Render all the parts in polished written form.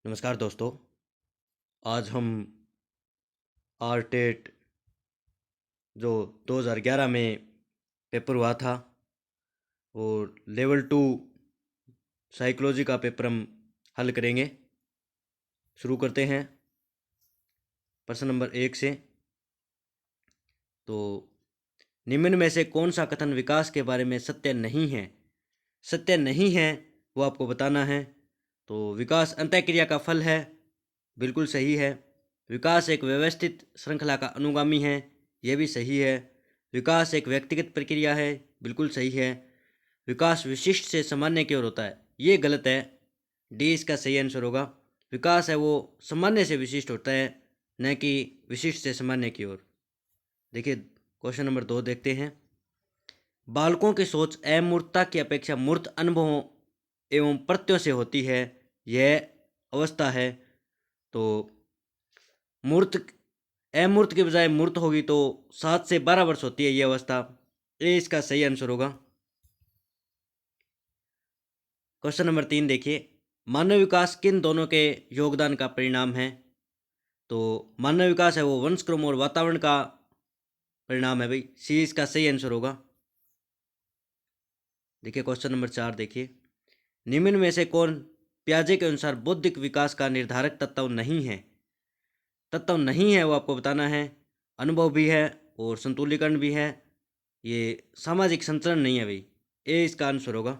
नमस्कार दोस्तों। आज हम आरटेट जो 2011 में पेपर हुआ था और लेवल 2 साइकोलॉजी का पेपर हम हल करेंगे। शुरू करते हैं प्रश्न नंबर 1 से। तो निम्न में से कौन सा कथन विकास के बारे में सत्य नहीं है? सत्य नहीं है वो आपको बताना है। तो विकास अंतःक्रिया का फल है, बिल्कुल सही है। विकास एक व्यवस्थित श्रृंखला का अनुगामी है, यह भी सही है। विकास एक व्यक्तिगत प्रक्रिया है, बिल्कुल सही है। विकास विशिष्ट से सामान्य की ओर होता है, ये गलत है। डी इसका सही आंसर होगा। विकास है वो सामान्य से विशिष्ट होता है, न कि विशिष्ट से सामान्य की ओर। देखिए क्वेश्चन नंबर 2 देखते हैं। बालकों की सोच अमूर्तता की अपेक्षा मूर्त अनुभवों एवं प्रत्ययों से होती है, यह अवस्था है। तो मूर्त अमूर्त के बजाय मूर्त होगी तो 7 से 12 वर्ष होती है यह अवस्था। ये इसका सही आंसर होगा। क्वेश्चन नंबर 3 देखिए। मानव विकास किन दोनों के योगदान का परिणाम है? तो मानव विकास है वो वंशक्रम और वातावरण का परिणाम है भाई, सी इसका सही आंसर होगा। देखिए क्वेश्चन नंबर 4 देखिए। निम्न में से कौन पियाजे के अनुसार बौद्धिक विकास का निर्धारक तत्व नहीं है? तत्व नहीं है वो आपको बताना है। अनुभव भी है और संतुलीकरण भी है, ये सामाजिक संचरण नहीं है भाई, ए इसका आंसर होगा।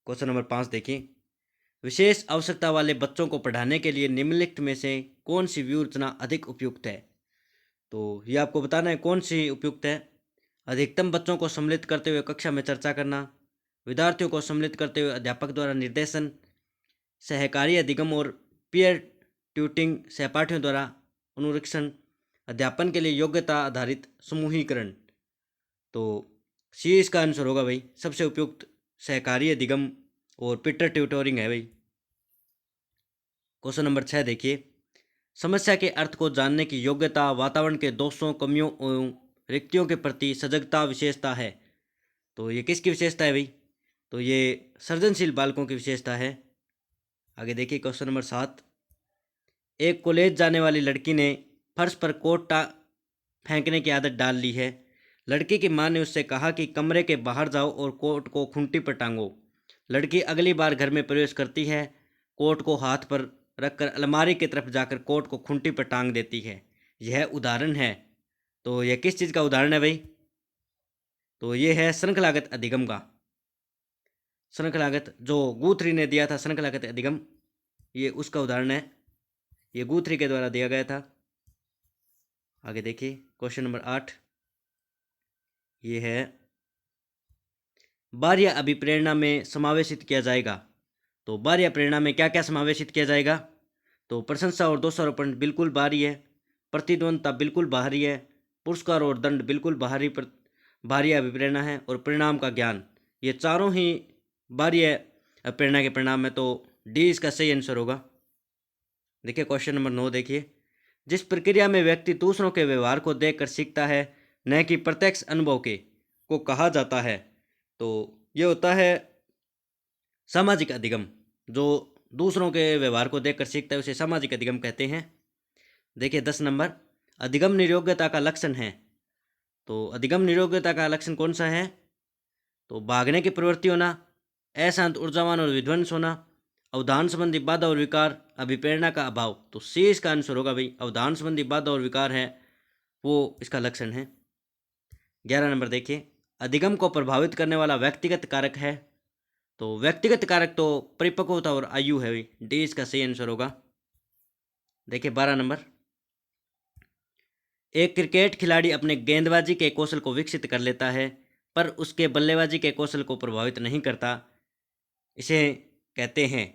क्वेश्चन नंबर 5 देखिए। विशेष आवश्यकता वाले बच्चों को पढ़ाने के लिए निम्नलिखित में से कौन सी व्यू रचना अधिक उपयुक्त है? तो ये आपको बताना है कौन सी उपयुक्त है। अधिकतम बच्चों को सम्मिलित करते हुए कक्षा में चर्चा करना, विद्यार्थियों को सम्मिलित करते हुए अध्यापक द्वारा निर्देशन, सहकारी अधिगम और पीयर ट्यूटिंग सहपाठियों द्वारा अनुरीक्षण, अध्यापन के लिए योग्यता आधारित समूहीकरण। तो सी इसका आंसर होगा भाई, सबसे उपयुक्त सहकारी अधिगम और पीटर ट्यूटोरिंग है भाई। क्वेश्चन नंबर 6 देखिए। समस्या के अर्थ को जानने की योग्यता वातावरण के दोषों, कमियों एवं रिक्तियों के प्रति सजगता विशेषता है। तो ये किसकी विशेषता है भाई? तो ये सृजनशील बालकों की विशेषता है। आगे देखिए क्वेश्चन नंबर 7। एक कॉलेज जाने वाली लड़की ने फर्श पर कोट फेंकने की आदत डाल ली है। लड़की की मां ने उससे कहा कि कमरे के बाहर जाओ और कोट को खूंटी पर टांगो। लड़की अगली बार घर में प्रवेश करती है, कोट को हाथ पर रखकर अलमारी की तरफ जाकर कोट को खूंटी पर टांग देती है। यह उदाहरण है। तो यह किस चीज़ का उदाहरण है भाई? तो ये है श्रृंखलागत अधिगम का। श्रृंखलागत जो गुथरी ने दिया था, श्रृंखलागत अधिगम, ये उसका उदाहरण है। ये गुथरी के द्वारा दिया गया था। आगे देखिए क्वेश्चन नंबर 8। ये है बाह्य अभिप्रेरणा में समावेशित किया जाएगा। तो बाह्य प्रेरणा में क्या क्या समावेशित किया जाएगा? तो प्रशंसा और दोषारोपण बिल्कुल बाहरी है, प्रतिद्वंदता बिल्कुल बाहरी है, पुरस्कार और दंड बिल्कुल बाहरी अभिप्रेरणा है, और परिणाम का ज्ञान, ये चारों ही बाह्य प्रेरणा के परिणाम है। तो डी इसका सही आंसर होगा। देखिए क्वेश्चन नंबर 9 देखिए। जिस प्रक्रिया में व्यक्ति दूसरों के व्यवहार को देखकर सीखता है, न कि प्रत्यक्ष अनुभव के, को कहा जाता है। तो ये होता है सामाजिक अधिगम। जो दूसरों के व्यवहार को देखकर सीखता है उसे सामाजिक अधिगम कहते हैं। देखिए 10 नंबर। अधिगम निरोग्यता का लक्षण है। तो अधिगम निरोग्यता का लक्षण कौन सा है? तो भागने की प्रवृत्ति होना, अशांत ऊर्जावान और विध्वंस होना, अवधान संबंधी बाधा और विकार, अभिप्रेरणा का अभाव। तो सी इसका आंसर होगा भाई, अवधान संबंधी बाधा और विकार है वो इसका लक्षण है। 11 नंबर देखिए। अधिगम को प्रभावित करने वाला व्यक्तिगत कारक है। तो व्यक्तिगत कारक तो परिपक्वता और आयु है भाई, डी इसका सही आंसर होगा। देखिए 12 नंबर। एक क्रिकेट खिलाड़ी अपने गेंदबाजी के कौशल को विकसित कर लेता है, पर उसके बल्लेबाजी के कौशल को प्रभावित नहीं करता। इसे कहते हैं,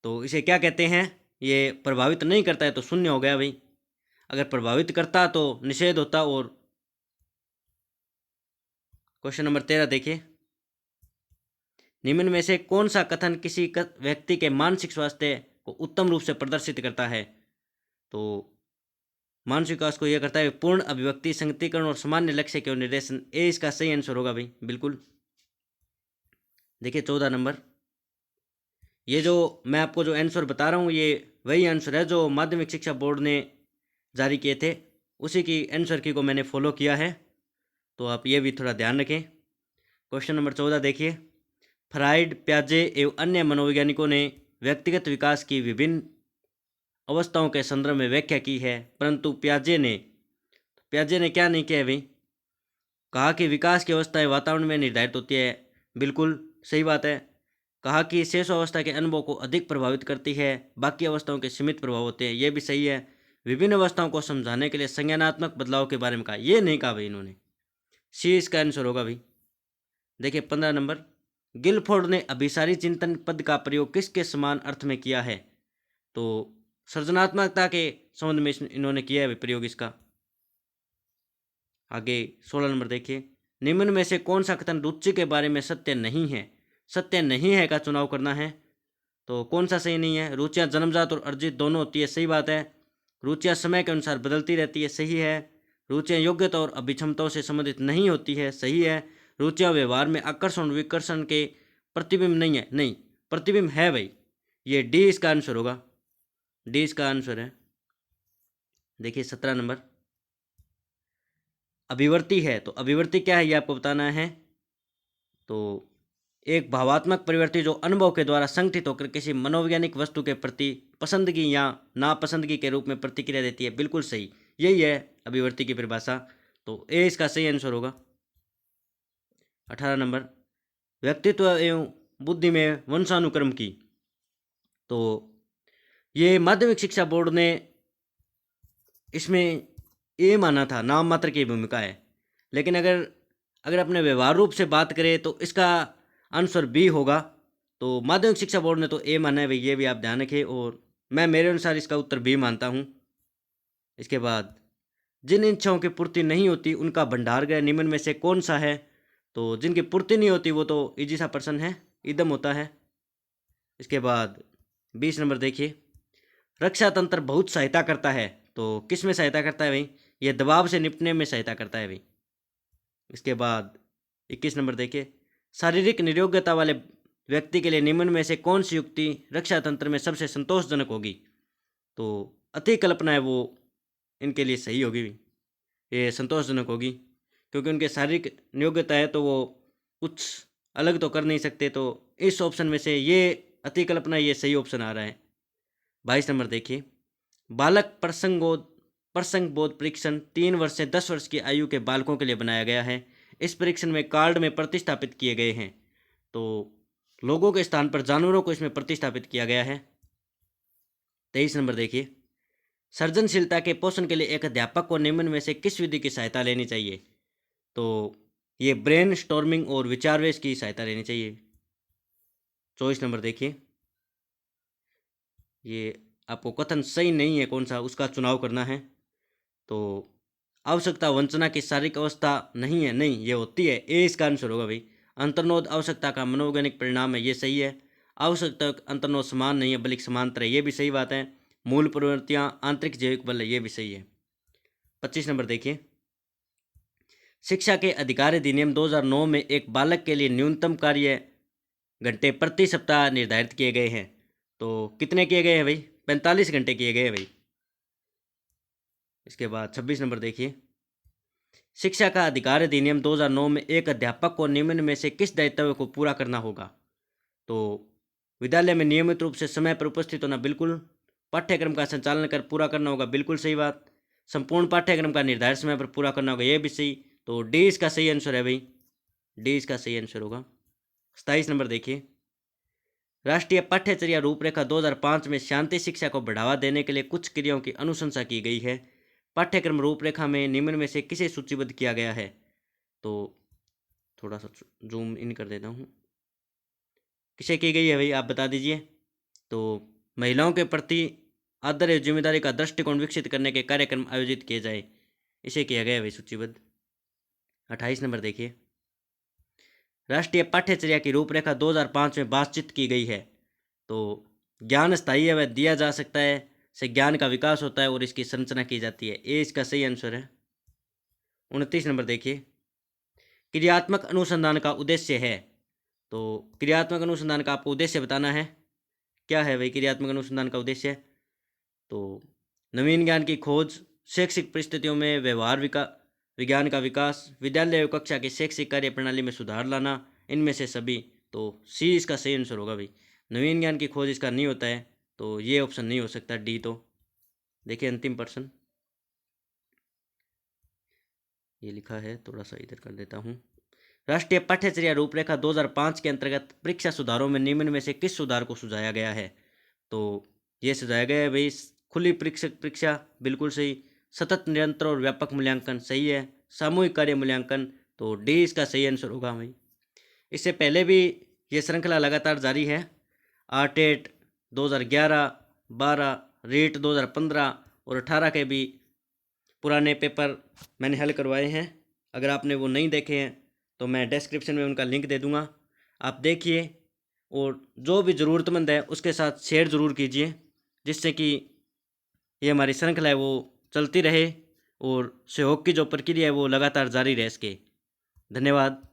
तो इसे क्या कहते हैं? ये प्रभावित नहीं करता है तो शून्य हो गया भाई। अगर प्रभावित करता तो निषेध होता। और क्वेश्चन नंबर 13 देखिए। निम्न में से कौन सा कथन किसी व्यक्ति के मानसिक स्वास्थ्य को उत्तम रूप से प्रदर्शित करता है? तो मानसिक विकास को यह करता है पूर्ण अभिव्यक्ति, संगतीकरण और सामान्य लक्ष्य के निर्देशन। ए इसका सही आंसर होगा भाई, बिल्कुल। देखिए 14 नंबर। ये जो मैं आपको जो आंसर बता रहा हूँ ये वही आंसर है जो माध्यमिक शिक्षा बोर्ड ने जारी किए थे, उसी की आंसर की को मैंने फॉलो किया है, तो आप ये भी थोड़ा ध्यान रखें। क्वेश्चन नंबर 14 देखिए, फ्राइड, प्याजे एवं अन्य मनोवैज्ञानिकों ने व्यक्तिगत विकास की विभिन्न अवस्थाओं के संदर्भ में व्याख्या की है, परंतु प्याजे ने क्या नहीं किया है भाई, कहा कि विकास की अवस्थाएं वातावरण में निर्धारित होती है, बिल्कुल सही बात है। कहा कि शेष अवस्था के अनुभव को अधिक प्रभावित करती है, बाकी अवस्थाओं के सीमित प्रभाव होते हैं, ये भी सही है। विभिन्न अवस्थाओं को समझाने के लिए संज्ञानात्मक बदलाव के बारे में कहा, ये नहीं कहा भाई इन्होंने, सी इसका आंसर होगा भाई। देखिए 15 नंबर, गिलफोर्ड ने अभिसारी चिंतन पद का प्रयोग किसके समान अर्थ में किया है, तो सृजनात्मकता के संबंध में इन्होंने किया है प्रयोग इसका। आगे 16 नंबर देखिए, निम्न में से कौन सा कथन रुचि के बारे में सत्य नहीं है, सत्य नहीं है का चुनाव करना है, तो कौन सा सही नहीं है। रुचियाँ जन्मजात और अर्जित दोनों होती है, सही बात है। रुचियाँ समय के अनुसार बदलती रहती है, सही है। रुचियाँ योग्यता और अभिक्षमताओं से संबंधित नहीं होती है, सही है। रुचियाँ व्यवहार में आकर्षण विकर्षण के प्रतिबिंब नहीं है, नहीं प्रतिबिंब है भाई, ये डी इसका आंसर होगा, डी इसका आंसर है। देखिए 17 नंबर, अभिवर्ती है, तो अभिवर्ती क्या है ये आपको बताना है। तो एक भावात्मक प्रवृत्ति जो अनुभव के द्वारा संगठित होकर किसी मनोवैज्ञानिक वस्तु के प्रति पसंदगी या नापसंदगी के रूप में प्रतिक्रिया देती है, बिल्कुल सही, यही है अभिवर्ती की परिभाषा, तो ए इसका सही आंसर होगा। 18 नंबर, व्यक्तित्व एवं बुद्धि में वंशानुक्रम की, तो ये माध्यमिक शिक्षा बोर्ड ने इसमें ए माना था, नाम मात्र की भूमिका है, लेकिन अगर अपने व्यवहार रूप से बात करें तो इसका आंसर बी होगा। तो माध्यमिक शिक्षा बोर्ड ने तो ए माना है भाई, ये भी आप ध्यान रखें, और मैं मेरे अनुसार इसका उत्तर बी मानता हूँ। इसके बाद, जिन इच्छाओं की पूर्ति नहीं होती उनका भंडार गृह निम्न में से कौन सा है, तो जिनकी पूर्ति नहीं होती वो तो इजी सा प्रश्न है, इदम होता है। इसके बाद 20 नंबर देखिए, रक्षा तंत्र बहुत सहायता करता है, तो किस में सहायता करता है भाई, ये दबाव से निपटने में सहायता करता है भाई। इसके बाद 21 नंबर देखिए, शारीरिक निरोग्यता वाले व्यक्ति के लिए निम्न में से कौन सी युक्ति रक्षा तंत्र में सबसे संतोषजनक होगी, तो अति कल्पना है वो इनके लिए सही होगी, ये संतोषजनक होगी, क्योंकि उनके शारीरिक नियोग्यता है तो वो कुछ अलग तो कर नहीं सकते, तो इस ऑप्शन में से ये अति कल्पना ये सही ऑप्शन आ रहा है। 22 नंबर देखिए, बालक प्रसंग बोध परीक्षण 3 वर्ष से 10 वर्ष की आयु के बालकों के लिए बनाया गया है। इस परीक्षण में कार्ड में प्रतिस्थापित किए गए हैं, तो लोगों के स्थान पर जानवरों को इसमें प्रतिस्थापित किया गया है। 23 नंबर देखिए, सृजनशीलता के पोषण के लिए एक अध्यापक को निम्न में से किस विधि की सहायता लेनी चाहिए, तो ये ब्रेन स्टॉर्मिंग और विचारवेश की सहायता लेनी चाहिए। 24 नंबर देखिए, ये आपको कथन सही नहीं है कौन सा, उसका चुनाव करना है। तो आवश्यकता वंचना की शारीरिक अवस्था नहीं है, नहीं ये होती है, ए इसका आंसर होगा भाई। अंतर्नोद आवश्यकता का मनोवैज्ञानिक परिणाम है, ये सही है। आवश्यकता अंतर्नोद समान नहीं है बल्कि समांतर है, ये भी सही बात है। मूल प्रवृत्तियां आंतरिक जैविक बल है, ये भी सही है। 25 नंबर देखिए, शिक्षा के अधिकार अधिनियम 2009 में एक बालक के लिए न्यूनतम कार्य घंटे प्रति सप्ताह निर्धारित किए गए हैं, तो कितने किए गए हैं भाई, 45 घंटे किए गए हैं भाई। इसके बाद 26 नंबर देखिए, शिक्षा का अधिकार अधिनियम 2009 में एक अध्यापक को निम्न में से किस दायित्व को पूरा करना होगा, तो विद्यालय में नियमित रूप से समय पर उपस्थित होना, बिल्कुल। पाठ्यक्रम का संचालन कर पूरा करना होगा, बिल्कुल सही बात। संपूर्ण पाठ्यक्रम का निर्धारित समय पर पूरा करना होगा, ये भी सही, तो डी इसका सही आंसर है भाई, डी इसका सही आंसर होगा। 27 नंबर देखिए, राष्ट्रीय पाठ्यचर्या रूपरेखा 2005 में शांति शिक्षा को बढ़ावा देने के लिए कुछ क्रियाओं की अनुशंसा की गई है। पाठ्यक्रम रूपरेखा में निम्न में से किसे सूचीबद्ध किया गया है, तो थोड़ा सा जूम इन कर देता हूँ, किसे की गई है भाई आप बता दीजिए। तो महिलाओं के प्रति आदर एवं जिम्मेदारी का दृष्टिकोण विकसित करने के कार्यक्रम आयोजित किए जाए, इसे किया गया है भाई सूचीबद्ध। 28 नंबर देखिए, राष्ट्रीय पाठ्यचर्या की रूपरेखा 2005 में बातचीत की गई है, तो ज्ञान स्थायी है, वह दिया जा सकता है, से ज्ञान का विकास होता है और इसकी संरचना की जाती है, ए इसका सही आंसर है। 29 नंबर देखिए, क्रियात्मक अनुसंधान का उद्देश्य है, तो क्रियात्मक अनुसंधान का आपको उद्देश्य बताना है। क्या है भाई क्रियात्मक अनुसंधान का उद्देश्य? तो नवीन ज्ञान की खोज, शैक्षिक परिस्थितियों में व्यवहार विज्ञान का विकास, विद्यालय व कक्षा की शैक्षिक कार्य प्रणाली में सुधार लाना, इनमें से सभी। तो सी इसका सही आंसर होगा भाई। नवीन ज्ञान की खोज इसका नहीं होता है, तो ये ऑप्शन नहीं हो सकता डी। तो देखिए अंतिम प्रश्न ये लिखा है, थोड़ा सा इधर कर देता हूँ। राष्ट्रीय पाठ्यचर्या रूपरेखा 2005 के अंतर्गत परीक्षा सुधारों में निम्न में से किस सुधार को सुझाया गया है? तो ये सुझाया गया है भाई खुली परीक्षा, बिल्कुल सही। सतत, निरंतर और व्यापक मूल्यांकन, सही है। सामूहिक कार्य मूल्यांकन, तो डी इसका सही आंसर होगा भाई। इससे पहले भी ये श्रृंखला लगातार जारी है। आरटेट 2011, 12, रीट 2015 और 18 के भी पुराने पेपर मैंने हल करवाए हैं। अगर आपने वो नहीं देखे हैं तो मैं डिस्क्रिप्शन में उनका लिंक दे दूँगा, आप देखिए। और जो भी ज़रूरतमंद है उसके साथ शेयर ज़रूर कीजिए, जिससे कि ये हमारी श्रृंखला है वो चलती रहे और सहयोग की जो प्रक्रिया है वो लगातार जारी रह सके। धन्यवाद।